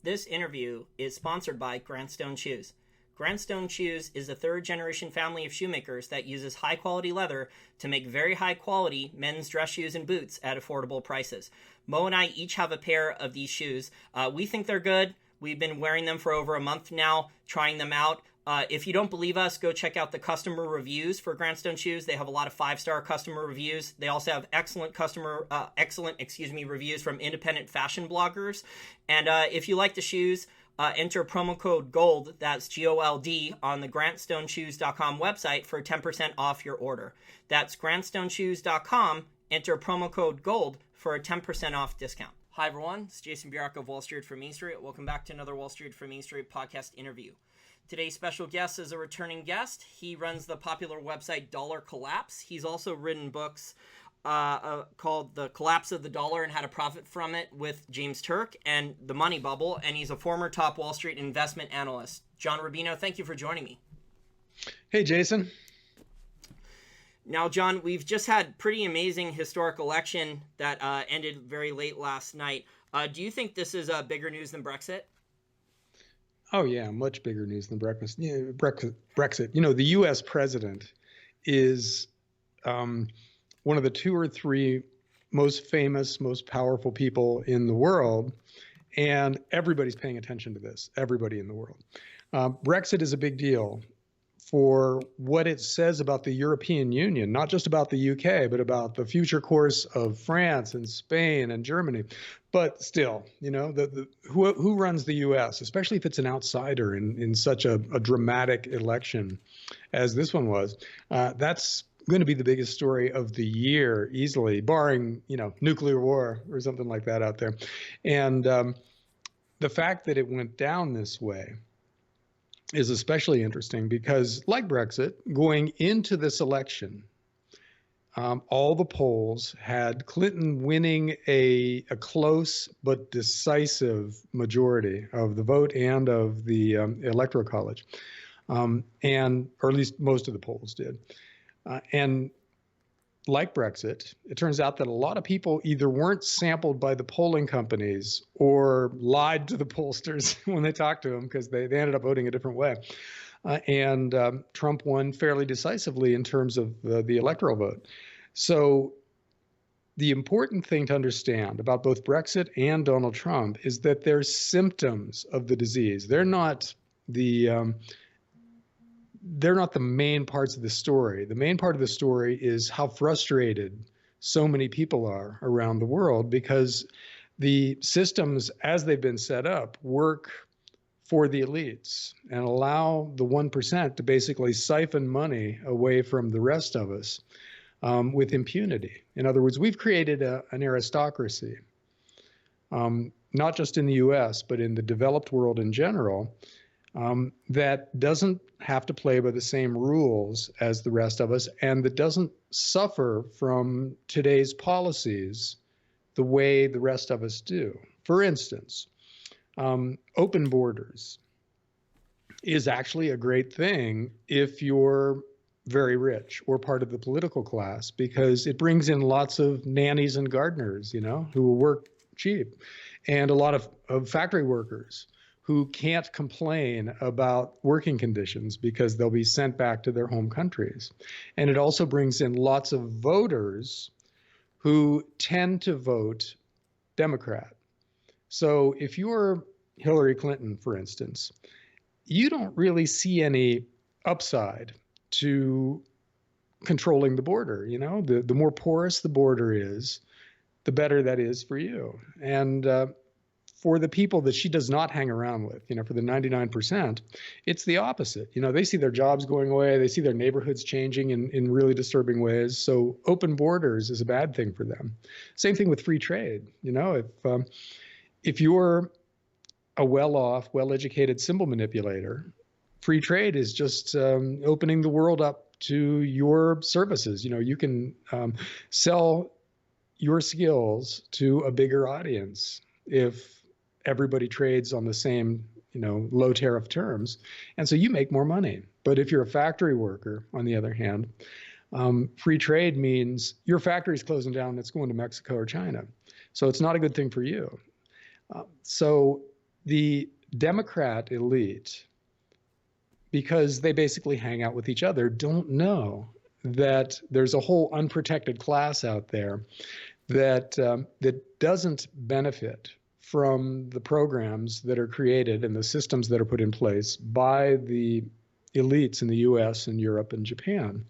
This interview is sponsored by Grantstone Shoes. Grantstone Shoes is a third-generation family of shoemakers that uses high-quality leather to make very high-quality men's dress shoes and boots at affordable prices. Mo and I each have a pair of these shoes. We think they're good. We've been wearing them for over a month now, trying them out. If you don't believe us, go check out the customer reviews for Grantstone Shoes. They have a lot of 5-star customer reviews. They also have excellent reviews from independent fashion bloggers. And if you like the shoes, enter promo code GOLD, that's GOLD, on the grantstoneshoes.com website for 10% off your order. That's grantstoneshoes.com, enter promo code GOLD for a 10% off discount. Hi everyone, it's Jason Bjark of Wall Street from Main Street. Welcome back to another Wall Street from Main Street podcast interview. Today's special guest is a returning guest. He runs the popular website Dollar Collapse. He's also written books called The Collapse of the Dollar and How to Profit from It with James Turk and The Money Bubble, and he's a former top Wall Street investment analyst. John Rubino, thank you for joining me. Hey, Jason. Now, John, we've just had pretty amazing historic election that ended very late last night. Do you think this is bigger news than Brexit? Oh, yeah, much bigger news than Brexit. Yeah, Brexit. You know, the U.S. president is one of the 2 or 3 most famous, most powerful people in the world, and everybody's paying attention to this, everybody in the world. Brexit is a big deal for what it says about the European Union, not just about the UK, but about the future course of France and Spain and Germany. But still, you know, who runs the US, especially if it's an outsider in such a dramatic election as this one was, that's going to be the biggest story of the year, easily, barring, you know, nuclear war or something like that out there. And the fact that it went down this way is especially interesting because, like Brexit, going into this election, all the polls had Clinton winning a close but decisive majority of the vote and of the Electoral College, or at least most of the polls did. And like Brexit, it turns out that a lot of people either weren't sampled by the polling companies or lied to the pollsters when they talked to them because they ended up voting a different way. And Trump won fairly decisively in terms of the electoral vote. So the important thing to understand about both Brexit and Donald Trump is that they're symptoms of the disease. They're not the main parts of the story. The main part of the story is how frustrated so many people are around the world because the systems, as they've been set up, work for the elites and allow the 1% to basically siphon money away from the rest of us with impunity. In other words, we've created an aristocracy, not just in the US, but in the developed world in general, that doesn't have to play by the same rules as the rest of us and that doesn't suffer from today's policies the way the rest of us do. For instance, open borders is actually a great thing if you're very rich or part of the political class because it brings in lots of nannies and gardeners, you know, who will work cheap, and a lot of factory workers who can't complain about working conditions because they'll be sent back to their home countries. And it also brings in lots of voters who tend to vote Democrat. So if you're Hillary Clinton, for instance, you don't really see any upside to controlling the border. You know, the more porous the border is, the better that is for you. And for the people that she does not hang around with, you know, for the 99%, it's the opposite. You know, they see their jobs going away. They see their neighborhoods changing in really disturbing ways. So open borders is a bad thing for them. Same thing with free trade. You know, if you're a well-off, well-educated symbol manipulator, free trade is just opening the world up to your services. You know, you can sell your skills to a bigger audience if everybody trades on the same, you know, low tariff terms. And so you make more money. But if you're a factory worker, on the other hand, free trade means your factory's closing down, it's going to Mexico or China. So it's not a good thing for you. So the Democrat elite, because they basically hang out with each other, don't know that there's a whole unprotected class out there that that doesn't benefit from the programs that are created and the systems that are put in place by the elites in the U.S. and Europe and Japan.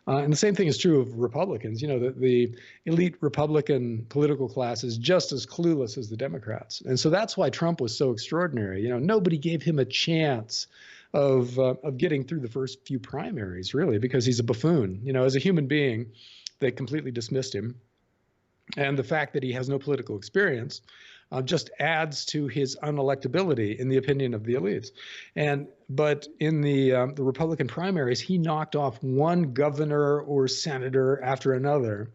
And the same thing is true of Republicans. You know, the elite Republican political class is just as clueless as the Democrats. And so that's why Trump was so extraordinary. You know, nobody gave him a chance of getting through the first few primaries, really, because he's a buffoon. You know, as a human being, they completely dismissed him. And the fact that he has no political experience just adds to his unelectability in the opinion of the elites. But in the Republican primaries, he knocked off one governor or senator after another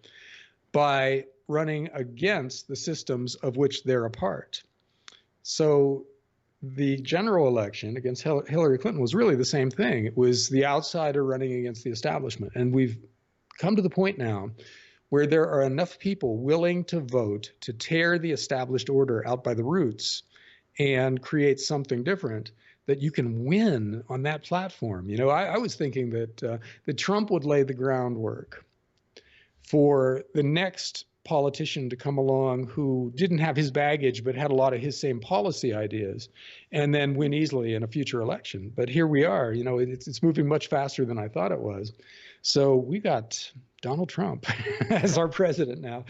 by running against the systems of which they're a part. So the general election against Hillary Clinton was really the same thing. It was the outsider running against the establishment. And we've come to the point now where there are enough people willing to vote to tear the established order out by the roots and create something different, that you can win on that platform. You know, I was thinking that Trump would lay the groundwork for the next politician to come along who didn't have his baggage but had a lot of his same policy ideas, and then win easily in a future election. But here we are. You know, it's moving much faster than I thought it was. So we got Donald Trump as our president now.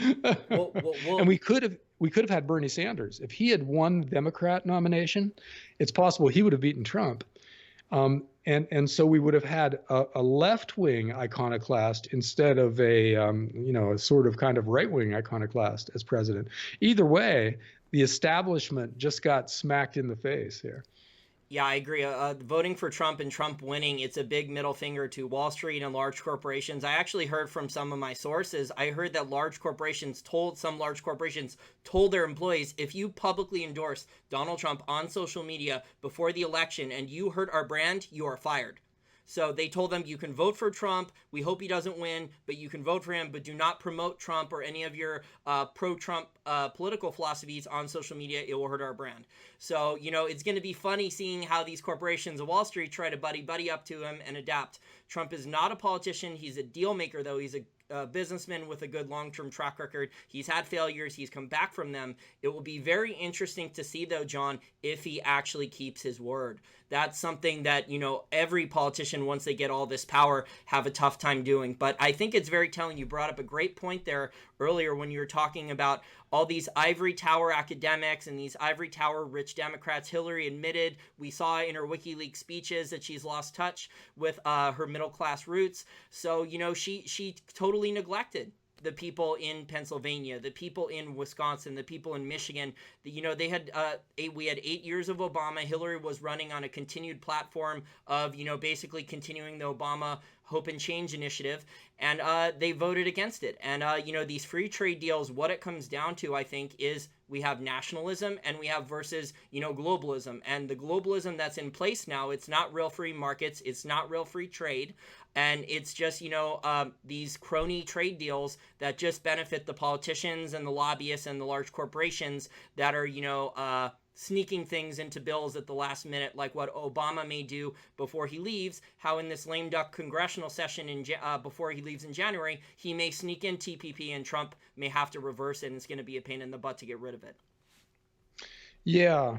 And we could have had Bernie Sanders. If he had won the Democrat nomination, it's possible he would have beaten Trump. And so we would have had a left-wing iconoclast instead of a sort of kind of right-wing iconoclast as president. Either way, the establishment just got smacked in the face here. Yeah, I agree. Voting for Trump and Trump winning, it's a big middle finger to Wall Street and large corporations. I actually heard from some of my sources, I heard that some large corporations told their employees, if you publicly endorse Donald Trump on social media before the election and you hurt our brand, you are fired. So they told them, you can vote for Trump. We hope he doesn't win, but you can vote for him, but do not promote Trump or any of your pro-Trump political philosophies on social media. It will hurt our brand. So, you know, it's going to be funny seeing how these corporations of Wall Street try to buddy up to him and adapt. Trump is not a politician. He's a deal maker, though. He's a businessman with a good long-term track record. He's had failures. He's come back from them. It will be very interesting to see, though, John, if he actually keeps his word. That's something that, you know, every politician, once they get all this power, have a tough time doing. But I think it's very telling. You brought up a great point there earlier when you were talking about all these ivory tower academics and these ivory tower rich Democrats. Hillary admitted, we saw in her WikiLeaks speeches, that she's lost touch with her middle class roots. So, you know, she totally neglected the people in Pennsylvania, the people in Wisconsin, the people in Michigan. You know, they had we had 8 years of Obama. Hillary was running on a continued platform of, you know, basically continuing the Obama Hope and Change initiative, and they voted against it. And, you know, these free trade deals, what it comes down to, I think, is we have nationalism and we have versus, you know, globalism. And the globalism that's in place now, it's not real free markets, it's not real free trade, and it's just, you know, these crony trade deals that just benefit the politicians and the lobbyists and the large corporations that are, you know, sneaking things into bills at the last minute, like what Obama may do before he leaves, how in this lame duck congressional session before he leaves in January, he may sneak in TPP and Trump may have to reverse it, and it's going to be a pain in the butt to get rid of it. Yeah.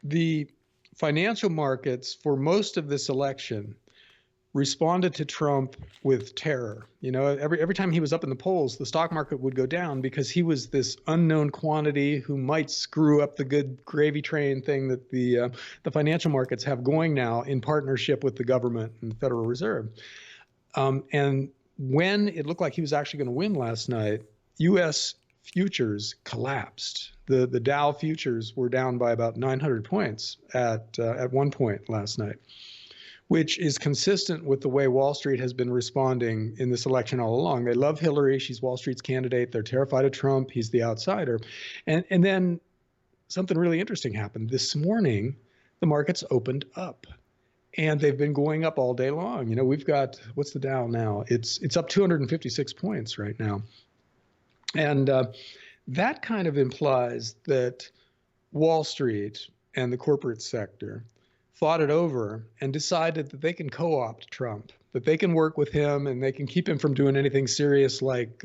The financial markets for most of this election responded to Trump with terror. You know, every time he was up in the polls, the stock market would go down because he was this unknown quantity who might screw up the good gravy train thing that the financial markets have going now in partnership with the government and the Federal Reserve. And when it looked like he was actually going to win last night, U.S. futures collapsed. The Dow futures were down by about 900 points at one point last night, which is consistent with the way Wall Street has been responding in this election all along. They love Hillary. She's Wall Street's candidate. They're terrified of Trump. He's the outsider. And then something really interesting happened. This morning, the markets opened up, and they've been going up all day long. You know, we've got, what's the Dow now? It's up 256 points right now. And that kind of implies that Wall Street and the corporate sector thought it over and decided that they can co-opt Trump, that they can work with him and they can keep him from doing anything serious like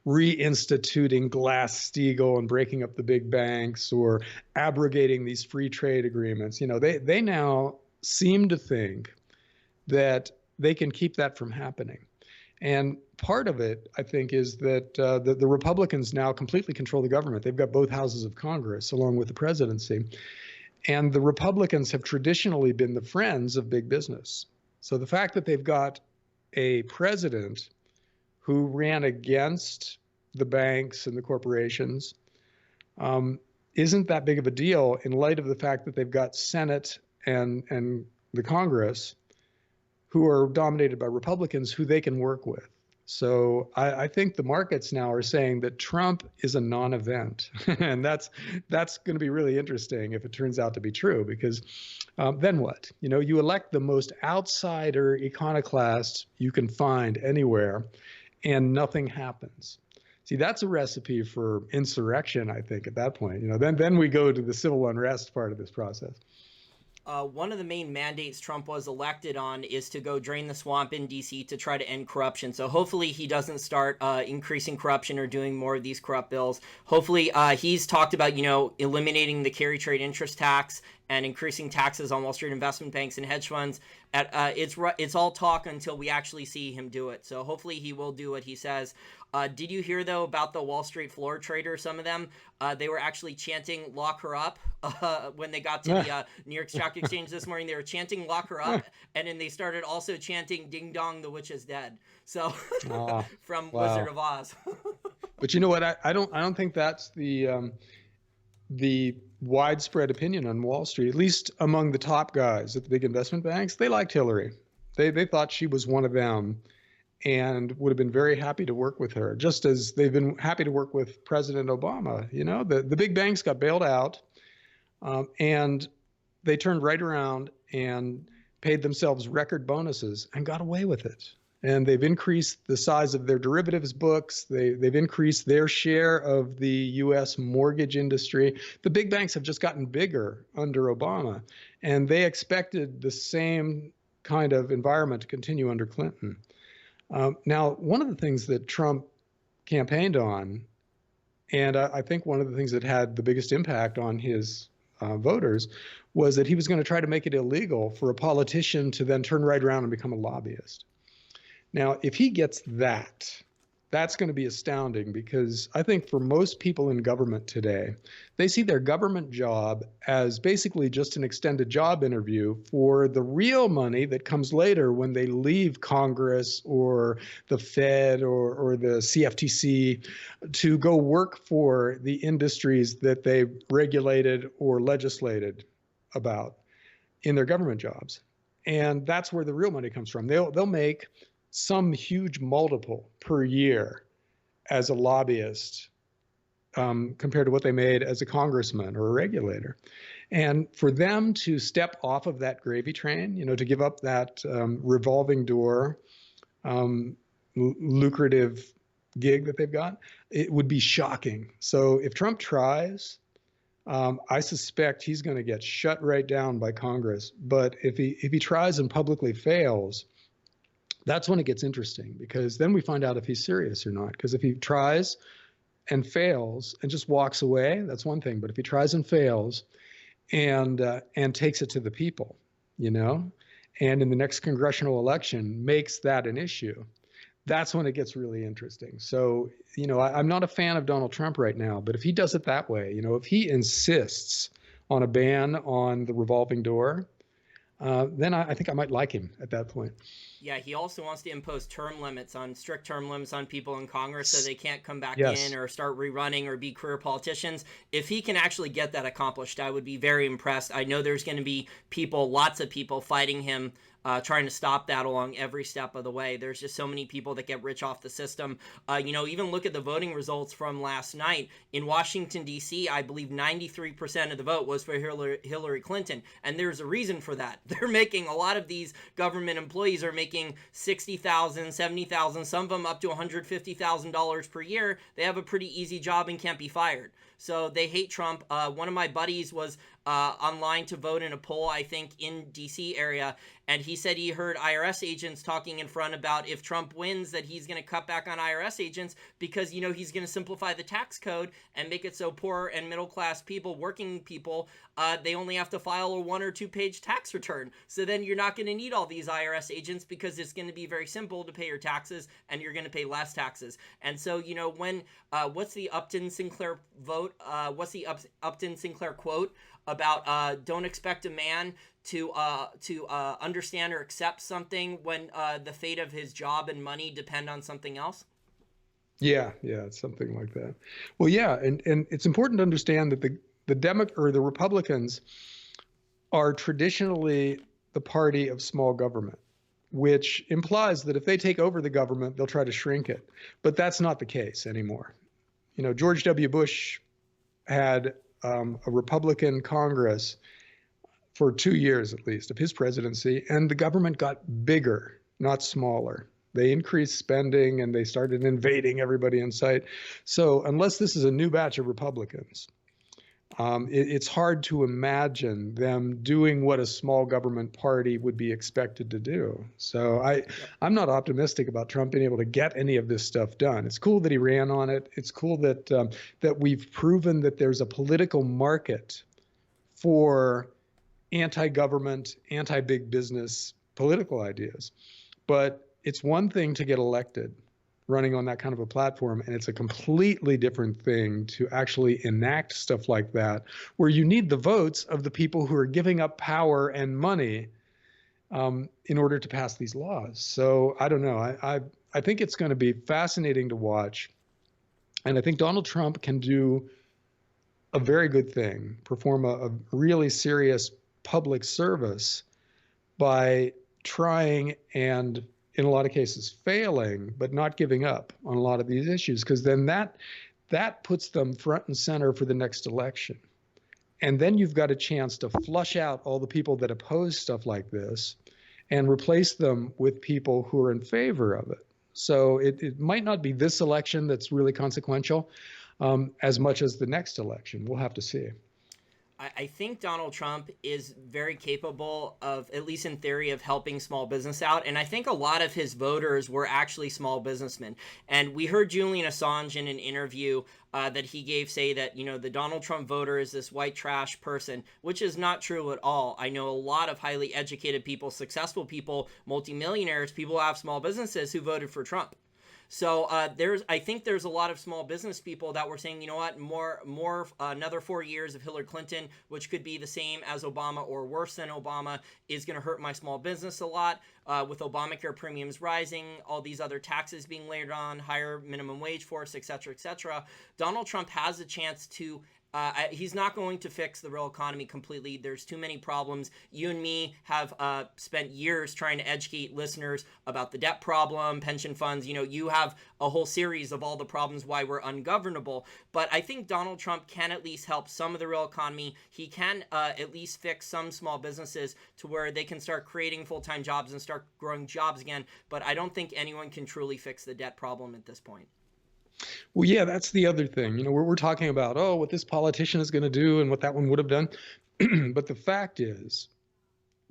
reinstituting Glass-Steagall and breaking up the big banks or abrogating these free trade agreements. They now seem to think that they can keep that from happening. And part of it, I think, is that the Republicans now completely control the government. They've got both houses of Congress along with the presidency. And the Republicans have traditionally been the friends of big business. So the fact that they've got a president who ran against the banks and the corporations isn't that big of a deal in light of the fact that they've got Senate and the Congress who are dominated by Republicans who they can work with. So I think the markets now are saying that Trump is a non-event. And that's going to be really interesting if it turns out to be true, because then what? You elect the most outsider iconoclast you can find anywhere and nothing happens. See, that's a recipe for insurrection, I think, at that point. Then we go to the civil unrest part of this process. One of the main mandates Trump was elected on is to go drain the swamp in D.C. to try to end corruption. So hopefully he doesn't start increasing corruption or doing more of these corrupt bills. Hopefully he's talked about, eliminating the carry trade interest tax and increasing taxes on Wall Street investment banks and hedge funds. It's all talk until we actually see him do it. So hopefully he will do what he says. Did you hear, though, about the Wall Street floor trader? Some of them, they were actually chanting "lock her up" when they got to the New York Stock Exchange this morning. They were chanting "lock her up," and then they started also chanting "ding dong, the witch is dead." So from Wizard of Oz. But you know what? I don't think that's the widespread opinion on Wall Street, at least among the top guys at the big investment banks. They liked Hillary. They thought she was one of them and would have been very happy to work with her, just as they've been happy to work with President Obama. The big banks got bailed out, and they turned right around and paid themselves record bonuses and got away with it. And they've increased the size of their derivatives books. They've increased their share of the U.S. mortgage industry. The big banks have just gotten bigger under Obama, and they expected the same kind of environment to continue under Clinton. Now, one of the things that Trump campaigned on, and I think one of the things that had the biggest impact on his voters, was that he was going to try to make it illegal for a politician to then turn right around and become a lobbyist. Now, if he gets that, that's going to be astounding, because I think for most people in government today, they see their government job as basically just an extended job interview for the real money that comes later when they leave Congress or the Fed or the CFTC to go work for the industries that they regulated or legislated about in their government jobs. And that's where the real money comes from. They'll make some huge multiple per year as a lobbyist compared to what they made as a congressman or a regulator. And for them to step off of that gravy train, to give up that revolving door, lucrative gig that they've got, it would be shocking. So if Trump tries, I suspect he's going to get shut right down by Congress. But if he tries and publicly fails, that's when it gets interesting, because then we find out if he's serious or not. Because if he tries and fails and just walks away, that's one thing. But if he tries and fails and takes it to the people, and in the next congressional election makes that an issue, that's when it gets really interesting. So, I'm not a fan of Donald Trump right now, but if he does it that way, if he insists on a ban on the revolving door, then I think I might like him at that point. Yeah, he also wants to impose strict term limits on people in Congress so they can't come back in or start rerunning or be career politicians. If he can actually get that accomplished, I would be very impressed. I know there's going to be lots of people fighting him trying to stop that along every step of the way. There's just so many people that get rich off the system. Even look at the voting results from last night. In Washington, D.C., I believe 93% of the vote was for Hillary Clinton. And there's a reason for that. They're making, a lot of these government employees are making $60,000, $70,000, some of them up to $150,000 per year. They have a pretty easy job and can't be fired. So they hate Trump. One of my buddies was online to vote in a poll, I think, in D.C. area, and he said he heard IRS agents talking in front about if Trump wins that he's going to cut back on IRS agents because, he's going to simplify the tax code and make it so poor and middle-class people, working people, they only have to file a 1 or 2 page tax return. So then you're not going to need all these IRS agents because it's going to be very simple to pay your taxes and you're going to pay less taxes. And so, when, what's the Upton Sinclair vote? What's the Upton Sinclair quote about don't expect a man to understand or accept something when the fate of his job and money depend on something else? Yeah, it's something like that. Well, yeah, and it's important to understand that the Republicans are traditionally the party of small government, which implies that if they take over the government, they'll try to shrink it. But that's not the case anymore. George W. Bush had a Republican Congress for 2 years at least of his presidency, and the government got bigger, not smaller. They increased spending and they started invading everybody in sight. So unless this is a new batch of Republicans, it's hard to imagine them doing what a small government party would be expected to do. So I'm not optimistic about Trump being able to get any of this stuff done. It's cool that he ran on it. It's cool that that we've proven that there's a political market for anti-government, anti-big business political ideas. But it's one thing to get elected running on that kind of a platform, and it's a completely different thing to actually enact stuff like that, where you need the votes of the people who are giving up power and money in order to pass these laws. So I don't know. I think it's going to be fascinating to watch, and I think Donald Trump can do a very good thing, perform a really serious public service by trying and in a lot of cases failing, but not giving up on a lot of these issues, because then that puts them front and center for the next election. And then you've got a chance to flush out all the people that oppose stuff like this and replace them with people who are in favor of it. So it might not be this election that's really consequential as much as the next election. We'll have to see. I think Donald Trump is very capable of, at least in theory, of helping small business out. And I think a lot of his voters were actually small businessmen. And we heard Julian Assange in an interview that he gave say that, the Donald Trump voter is this white trash person, which is not true at all. I know a lot of highly educated people, successful people, multimillionaires, people who have small businesses who voted for Trump. So I think there's a lot of small business people that were saying, you know what, more another 4 years of Hillary Clinton, which could be the same as Obama or worse than Obama, is going to hurt my small business a lot. With Obamacare premiums rising, all these other taxes being layered on, higher minimum wage force, et cetera, et cetera. Donald Trump has a chance to he's not going to fix the real economy completely. There's too many problems. You and me have spent years trying to educate listeners about the debt problem, pension funds. You have a whole series of all the problems why we're ungovernable. But I think Donald Trump can at least help some of the real economy. He can at least fix some small businesses to where they can start creating full-time jobs and start growing jobs again. But I don't think anyone can truly fix the debt problem at this point. Well, yeah, that's the other thing. We're talking about, what this politician is going to do and what that one would have done. But the fact is,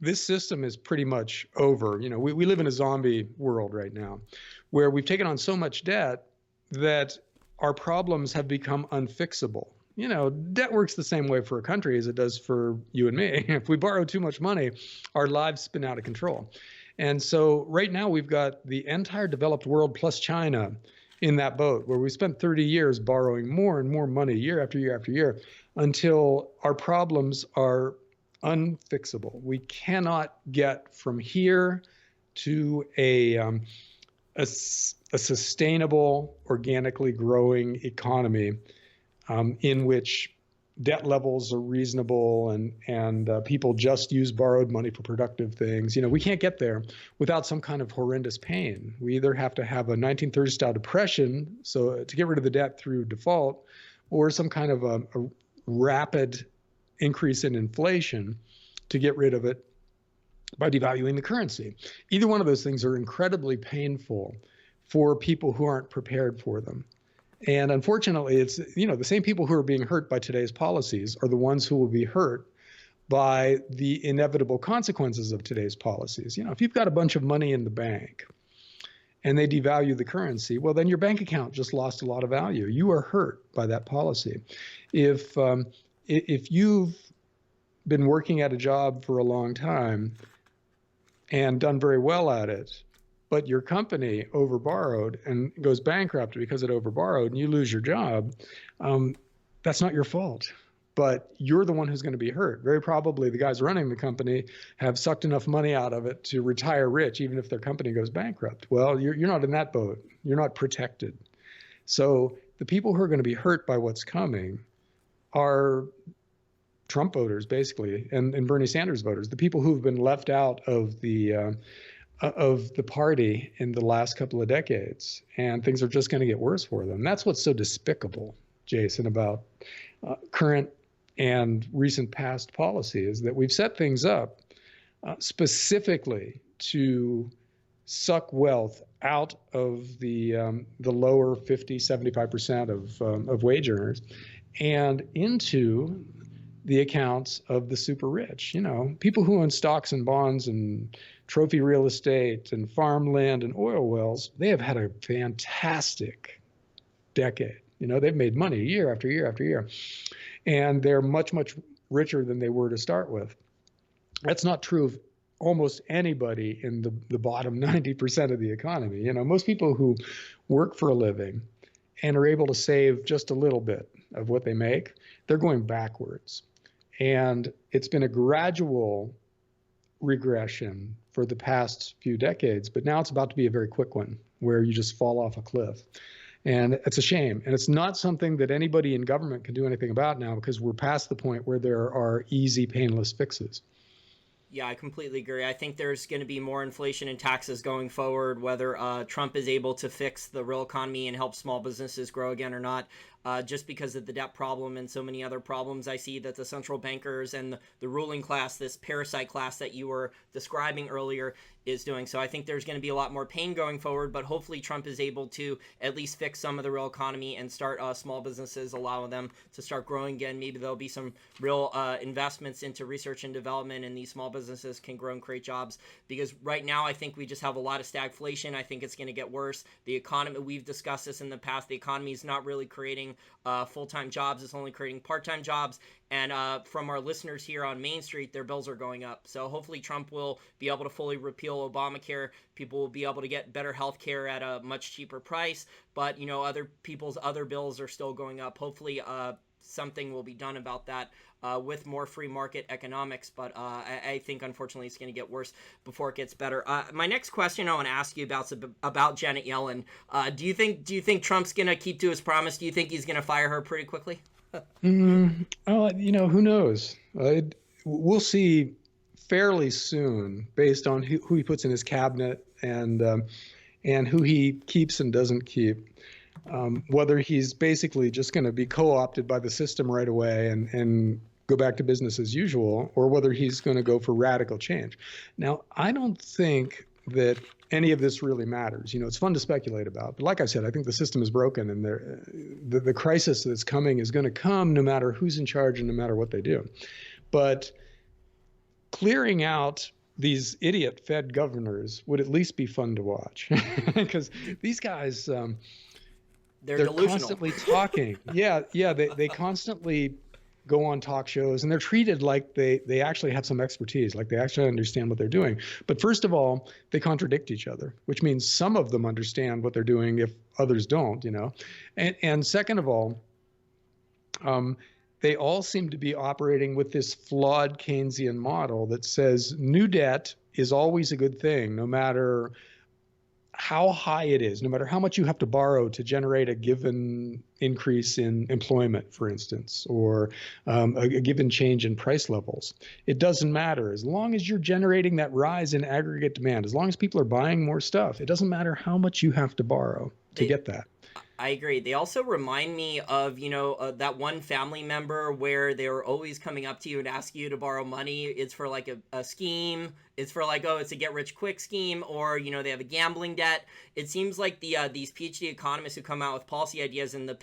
this system is pretty much over. We live in a zombie world right now where we've taken on so much debt that our problems have become unfixable. Debt works the same way for a country as it does for you and me. If we borrow too much money, our lives spin out of control. And so right now we've got the entire developed world plus China in that boat, where we spent 30 years borrowing more and more money year after year after year until our problems are unfixable. We cannot get from here to a sustainable, organically growing economy in which debt levels are reasonable and people just use borrowed money for productive things. We can't get there without some kind of horrendous pain. We either have to have a 1930s style depression, so to get rid of the debt through default, or some kind of a rapid increase in inflation to get rid of it by devaluing the currency. Either one of those things are incredibly painful for people who aren't prepared for them. And unfortunately, it's, the same people who are being hurt by today's policies are the ones who will be hurt by the inevitable consequences of today's policies. If you've got a bunch of money in the bank and they devalue the currency, well, then your bank account just lost a lot of value. You are hurt by that policy. If you've been working at a job for a long time and done very well at it, but your company overborrowed and goes bankrupt because it overborrowed and you lose your job, that's not your fault. But you're the one who's going to be hurt. Very probably the guys running the company have sucked enough money out of it to retire rich, even if their company goes bankrupt. Well, you're not in that boat. You're not protected. So the people who are going to be hurt by what's coming are Trump voters, basically, and Bernie Sanders voters, the people who've been left out of the party in the last couple of decades, and things are just going to get worse for them. That's what's so despicable, Jason, about current and recent past policy, is that we've set things up specifically to suck wealth out of the lower 50, 75% of wage earners and into the accounts of the super rich. People who own stocks and bonds and trophy real estate and farmland and oil wells, they have had a fantastic decade. They've made money year after year after year, and they're much, much richer than they were to start with. That's not true of almost anybody in the bottom 90% of the economy. Most people who work for a living and are able to save just a little bit of what they make, they're going backwards. And it's been a gradual regression for the past few decades, but now it's about to be a very quick one where you just fall off a cliff. And it's a shame. And it's not something that anybody in government can do anything about now, because we're past the point where there are easy, painless fixes. Yeah, I completely agree. I think there's going to be more inflation and taxes going forward, whether Trump is able to fix the real economy and help small businesses grow again or not. Just because of the debt problem and so many other problems, I see that the central bankers and the ruling class, this parasite class that you were describing earlier, is doing. So I think there's going to be a lot more pain going forward, but hopefully Trump is able to at least fix some of the real economy and start small businesses, allow them to start growing again. Maybe there'll be some real investments into research and development, and these small businesses can grow and create jobs. Because right now, I think we just have a lot of stagflation. I think it's going to get worse. The economy, we've discussed this in the past, the economy is not really creating full-time jobs. It's only creating part-time jobs. And from our listeners here on Main Street, their bills are going up. So hopefully Trump will be able to fully repeal Obamacare. People will be able to get better health care at a much cheaper price. But, other people's other bills are still going up. Hopefully something will be done about that with more free market economics. But I think, unfortunately, it's going to get worse before it gets better. My next question I want to ask you about Janet Yellen. Do you think Trump's going to keep to his promise? Do you think he's going to fire her pretty quickly? Who knows? We'll see fairly soon, based on who he puts in his cabinet and who he keeps and doesn't keep. Whether he's basically just going to be co-opted by the system right away and go back to business as usual, or whether he's going to go for radical change. Now, I don't think that any of this really matters. It's fun to speculate about. But like I said, I think the system is broken, and the crisis that's coming is going to come no matter who's in charge and no matter what they do. But clearing out these idiot Fed governors would at least be fun to watch, because these guys, they're constantly talking. They constantly go on talk shows, and they're treated like they actually have some expertise, like they actually understand what they're doing. But first of all, they contradict each other, which means some of them understand what they're doing if others don't, And second of all, they all seem to be operating with this flawed Keynesian model that says new debt is always a good thing, no matter how high it is, no matter how much you have to borrow to generate a given increase in employment, for instance, or a given change in price levels. It doesn't matter. As long as you're generating that rise in aggregate demand, as long as people are buying more stuff, it doesn't matter how much you have to borrow to get that. I agree. They also remind me of, that one family member where they were always coming up to you and asking you to borrow money. It's for like a scheme. It's for like, oh, it's a get rich quick scheme, or, they have a gambling debt. It seems like these PhD economists who come out with policy ideas, and the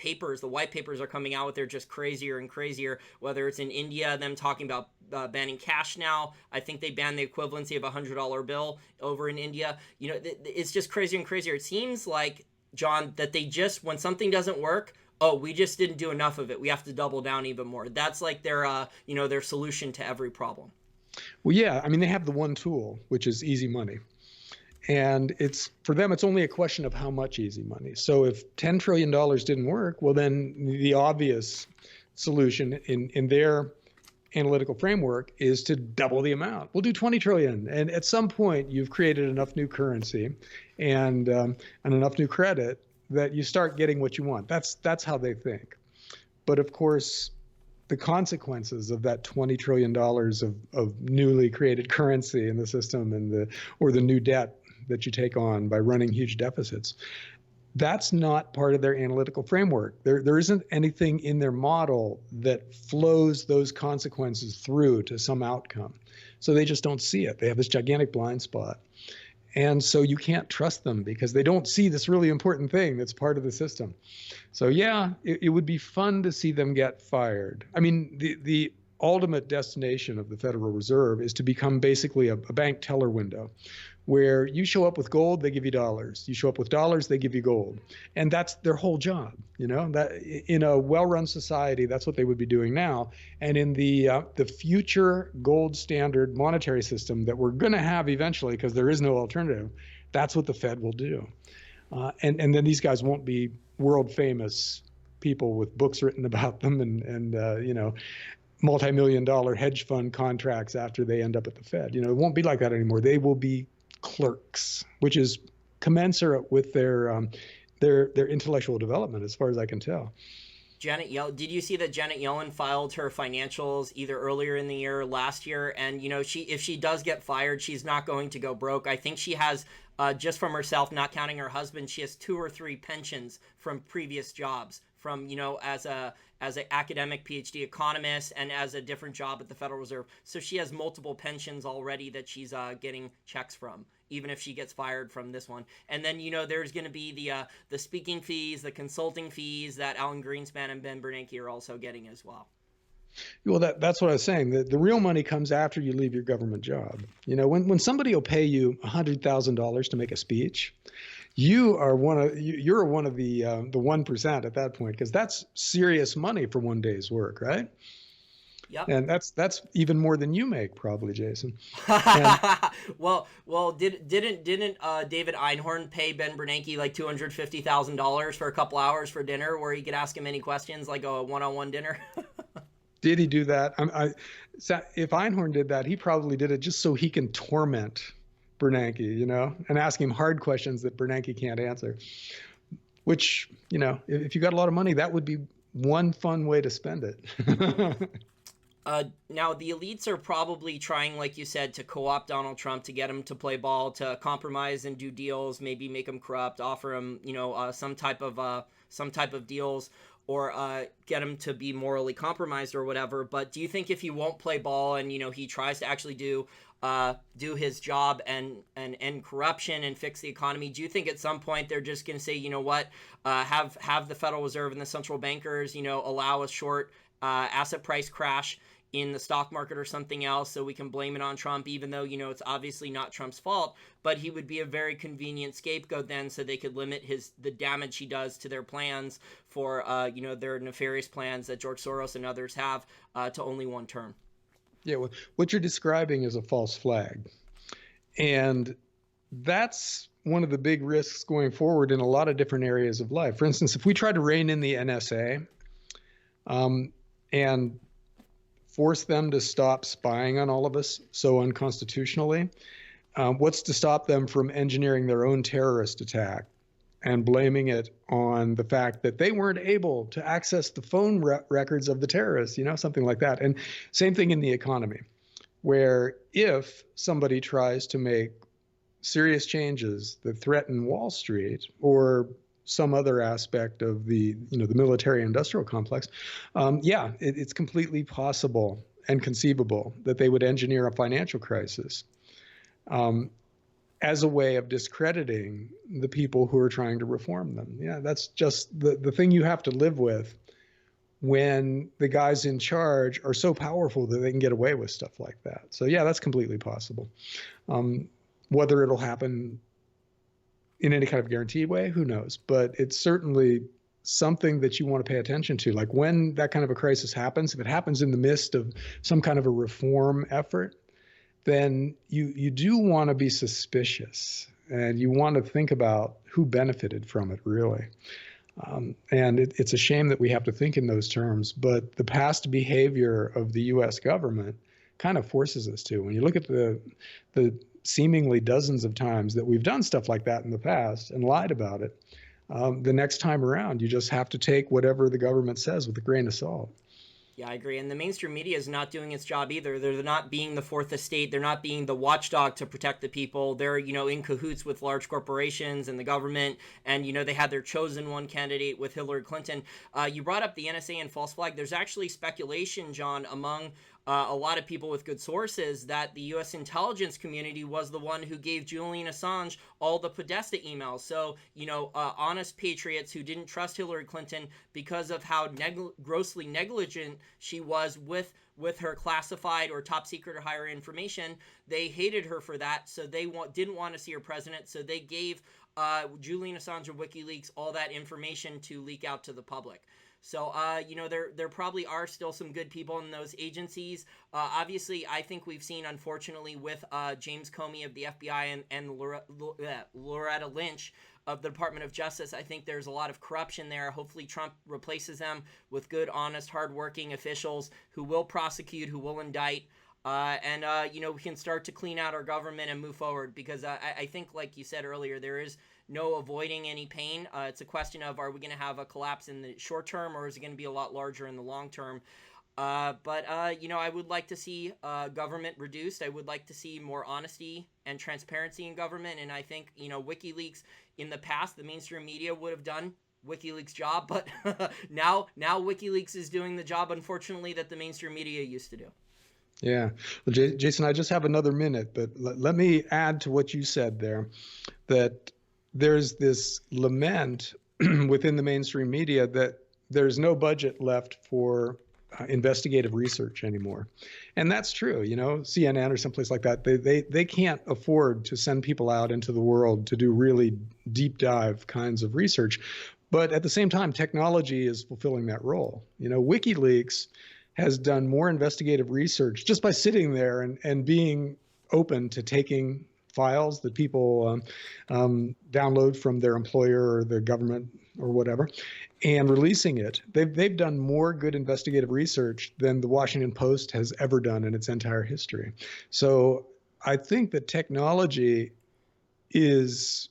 white papers are coming out with, they're just crazier and crazier, whether it's in India, them talking about banning cash now. I think they banned the equivalency of $100 bill over in India. It's just crazier and crazier. It seems like, John, that they just, when something doesn't work, oh, we just didn't do enough of it, we have to double down even more. That's like their solution to every problem. Well, yeah, I mean, they have the one tool, which is easy money. And for them, it's only a question of how much easy money. So if $10 trillion didn't work, well, then the obvious solution in their analytical framework is to double the amount. We'll do 20 trillion. And at some point, you've created enough new currency and enough new credit that you start getting what you want. That's how they think. But of course, the consequences of that $20 trillion of newly created currency in the system or the new debt that you take on by running huge deficits, that's not part of their analytical framework. There isn't anything in their model that flows those consequences through to some outcome. So they just don't see it. They have this gigantic blind spot. And so you can't trust them because they don't see this really important thing that's part of the system. So yeah, it would be fun to see them get fired. I mean, the ultimate destination of the Federal Reserve is to become basically a bank teller window, where you show up with gold, they give you dollars. You show up with dollars, they give you gold. And that's their whole job. That in a well-run society, that's what they would be doing now. And in the future gold standard monetary system that we're going to have eventually, because there is no alternative, that's what the Fed will do. And then these guys won't be world famous people with books written about them and multi-million-dollar hedge fund contracts after they end up at the Fed. It won't be like that anymore. They will be clerks, which is commensurate with their intellectual development, as far as I can tell. Janet Yellen, did you see that Janet Yellen filed her financials either earlier in the year or last year? And if she does get fired, she's not going to go broke. I think she has, just from herself, not counting her husband, she has 2 or 3 pensions from previous jobs, from as an academic PhD economist and as a different job at the Federal Reserve. So she has multiple pensions already that she's getting checks from, even if she gets fired from this one. And then, there's going to be the speaking fees, the consulting fees that Alan Greenspan and Ben Bernanke are also getting as well. Well, that's what I was saying. The real money comes after you leave your government job. When somebody will pay you $100,000 to make a speech, you're one of the 1% at that point, because that's serious money for one day's work, right? Yep. And that's even more than you make, probably, Jason. Well, didn't David Einhorn pay Ben Bernanke like $250,000 for a couple hours for dinner, where he could ask him any questions, like a one-on-one dinner? Did he do that? If Einhorn did that, he probably did it just so he can torment Bernanke, and ask him hard questions that Bernanke can't answer. Which, if you got a lot of money, that would be one fun way to spend it. Now, the elites are probably trying, like you said, to co-opt Donald Trump, to get him to play ball, to compromise and do deals, maybe make him corrupt, offer him, some type of deals, or get him to be morally compromised or whatever. But do you think if he won't play ball and he tries to actually do his job and end corruption and fix the economy, do you think at some point they're just going to say, have the Federal Reserve and the central bankers, allow a short asset price crash in the stock market or something else, so we can blame it on Trump, even though, it's obviously not Trump's fault, but he would be a very convenient scapegoat then, so they could limit the damage he does to their plans for, their nefarious plans that George Soros and others have to only one term. Yeah, well, what you're describing is a false flag. And that's one of the big risks going forward in a lot of different areas of life. For instance, if we try to rein in the NSA and force them to stop spying on all of us so unconstitutionally, What's to stop them from engineering their own terrorist attack and blaming it on the fact that they weren't able to access the phone records of the terrorists, something like that. And same thing in the economy, where if somebody tries to make serious changes that threaten Wall Street or some other aspect of the military industrial complex, it's completely possible and conceivable that they would engineer a financial crisis as a way of discrediting the people who are trying to reform them. Yeah, that's just the thing you have to live with when the guys in charge are so powerful that they can get away with stuff like that. So yeah, that's completely possible. Whether it'll happen in any kind of guaranteed way, who knows? But it's certainly something that you want to pay attention to. Like when that kind of a crisis happens, if it happens in the midst of some kind of a reform effort, then you do want to be suspicious and you want to think about who benefited from it, really. And it's a shame that we have to think in those terms, but the past behavior of the U.S. government kind of forces us to. When you look at the seemingly dozens of times that we've done stuff like that in the past and lied about it, the next time around, you just have to take whatever the government says with a grain of salt. Yeah, I agree. And the mainstream media is not doing its job either. They're not being the fourth estate. They're not being the watchdog to protect the people. They're, in cahoots with large corporations and the government. And, they had their chosen one candidate with Hillary Clinton. You brought up the NSA and false flag. There's actually speculation, John, among a lot of people with good sources that the U.S. intelligence community was the one who gave Julian Assange all the Podesta emails. So, honest patriots who didn't trust Hillary Clinton because of how grossly negligent she was with her classified or top secret or higher information, they hated her for that. So they didn't want to see her president. So they gave Julian Assange of WikiLeaks all that information to leak out to the public. So, there probably are still some good people in those agencies. Obviously, I think we've seen, unfortunately, with James Comey of the FBI and Loretta Lynch of the Department of Justice, I think there's a lot of corruption there. Hopefully, Trump replaces them with good, honest, hardworking officials who will prosecute, who will indict. And we can start to clean out our government and move forward because I think, like you said earlier, there is no avoiding any pain. It's a question of, are we going to have a collapse in the short term or is it going to be a lot larger in the long term? But I would like to see government reduced. I would like to see more honesty and transparency in government. And I think, WikiLeaks in the past, the mainstream media would have done WikiLeaks' job. But now WikiLeaks is doing the job, unfortunately, that the mainstream media used to do. Yeah. Well, Jason, I just have another minute, but let me add to what you said there, that there's this lament within the mainstream media that there's no budget left for investigative research anymore. And that's true. CNN or someplace like that, they can't afford to send people out into the world to do really deep dive kinds of research. But at the same time, technology is fulfilling that role. WikiLeaks has done more investigative research just by sitting there and being open to taking files that people download from their employer or the government or whatever and releasing it. They've done more good investigative research than the Washington Post has ever done in its entire history. So I think that technology is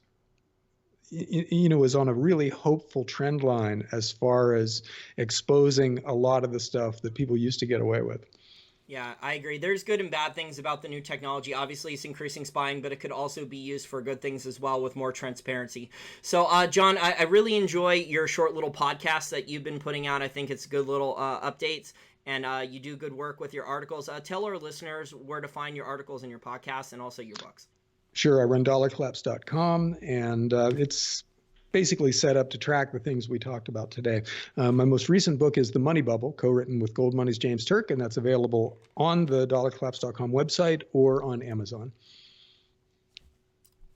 on a really hopeful trend line as far as exposing a lot of the stuff that people used to get away with. Yeah, I agree. There's good and bad things about the new technology. Obviously, it's increasing spying, but it could also be used for good things as well with more transparency. So, John, I really enjoy your short little podcast that you've been putting out. I think it's good little updates, and you do good work with your articles. Tell our listeners where to find your articles and your podcasts and also your books. Sure. I run dollarcollapse.com, and it's basically set up to track the things we talked about today. My most recent book is The Money Bubble, co-written with Gold Money's James Turk, and that's available on the dollarcollapse.com website or on Amazon.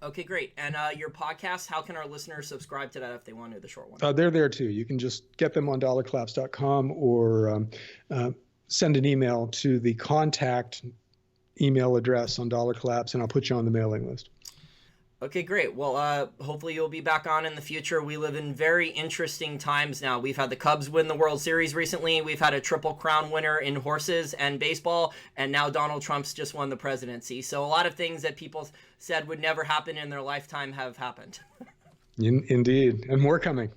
Okay, great. And your podcast, how can our listeners subscribe to that if they want to, the short one? They're there too. You can just get them on dollarcollapse.com or send an email to the contact email address on Dollar Collapse, and I'll put you on the mailing list. Okay, great. Well, hopefully you'll be back on in the future. We live in very interesting times now. We've had the Cubs win the World Series recently. We've had a Triple Crown winner in horses and baseball. And now Donald Trump's just won the presidency. So a lot of things that people said would never happen in their lifetime have happened. Indeed. And more coming.